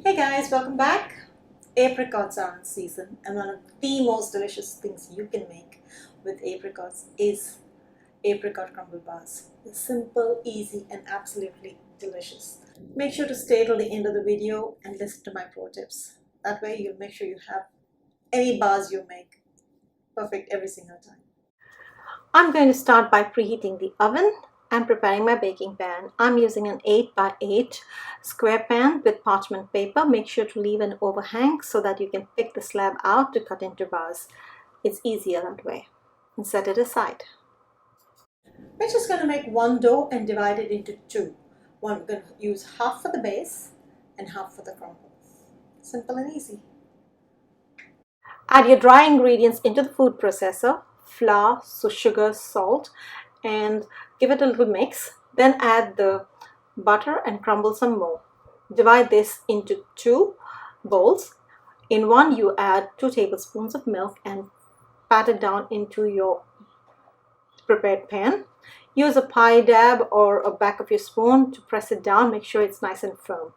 Hey guys, welcome back. Apricots are in season, and one of the most delicious things you can make with apricots is apricot crumble bars. It's simple, easy, and absolutely delicious. Make sure to stay till the end of the video and listen to my pro tips. That way you'll make sure you have any bars you make perfect every single time. I'm going to start by preheating the oven. I'm preparing my baking pan. I'm using an 8 by 8 square pan with parchment paper. Make sure to leave an overhang so that you can pick the slab out to cut into bars. It's easier that way. And set it aside. We're just going to make one dough and divide it into two. We're going to use half for the base and half for the crumble. Simple and easy. Add your dry ingredients into the food processor. Flour, so sugar, salt, and give it a little mix. Then add the butter and crumble some more. Divide this into two bowls. In one you add 2 tablespoons of milk and pat it down into your prepared pan. Use a pie dab or a back of your spoon to press it down. Make sure it's nice and firm.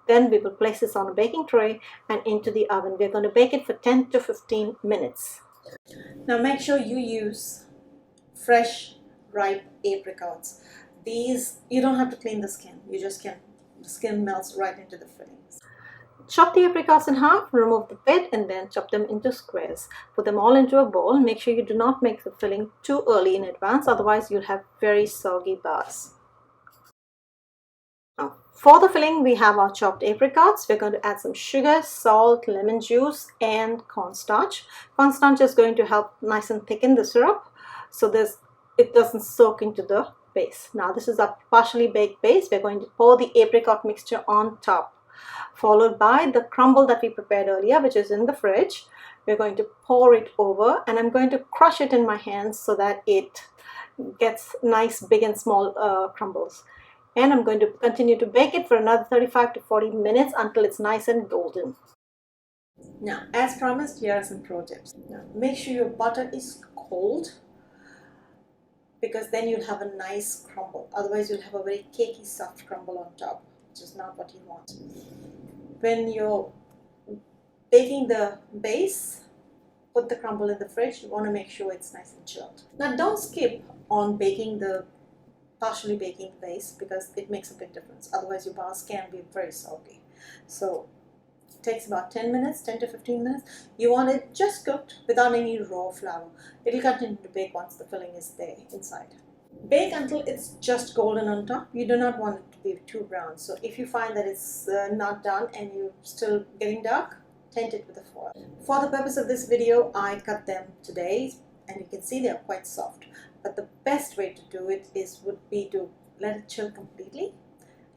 Then we will place this on a baking tray and into the oven. We're going to bake it for 10 to 15 minutes. Now make sure you use fresh ripe apricots. These, you don't have to clean the skin, you just can. The skin melts right into the fillings. Chop the apricots in half, remove the pit, and then chop them into squares. Put them all into a bowl. Make sure you do not make the filling too early in advance, otherwise you'll have very soggy bars. Now, for the filling, we have our chopped apricots. We're going to add some sugar, salt, lemon juice, and cornstarch. Cornstarch is going to help nice and thicken the syrup so it doesn't soak into the base. Now this is our partially baked base. We're going to pour the apricot mixture on top, followed by the crumble that we prepared earlier, which is in the fridge. We're going to pour it over, and I'm going to crush it in my hands so that it gets nice big and small crumbles. And I'm going to continue to bake it for another 35 to 40 minutes until it's nice and golden. Now, as promised, here are some pro tips. Now, make sure your butter is cold, because then you'll have a nice crumble. Otherwise, you'll have a very cakey, soft crumble on top, which is not what you want. When you're baking the base, put the crumble in the fridge. You want to make sure it's nice and chilled. Now, don't skip on partially baking the base, because it makes a big difference. Otherwise, your bars can be very soggy. So it takes about 10 minutes, 10 to 15 minutes. You want it just cooked without any raw flour. It will continue to bake once the filling is there inside. Bake until it's just golden on top. You do not want it to be too brown. So if you find that it's not done and you're still getting dark, tint it with a foil. For the purpose of this video, I cut them today, and you can see they're quite soft. But the best way to do it would be to let it chill completely.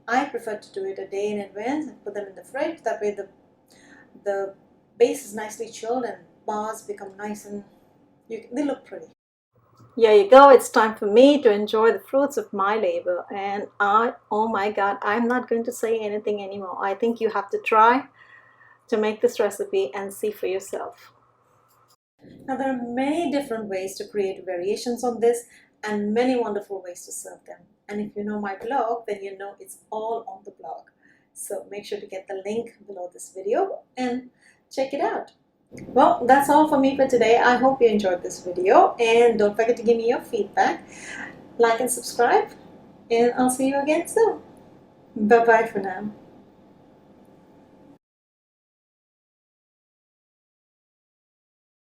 I prefer to do it a day in advance and put them in the fridge. That way the base is nicely chilled and bars become nice and they look pretty. Here you go. It's time for me to enjoy the fruits of my labor. And oh my God, I'm not going to say anything anymore. I think you have to try to make this recipe and see for yourself. Now, there are many different ways to create variations on this and many wonderful ways to serve them. And if you know my blog, then you know it's all on the blog. So make sure to get the link below this video and check it out. Well, that's all for me for today. I hope you enjoyed this video, and don't forget to give me your feedback. Like and subscribe, and I'll see you again soon. Bye-bye for now.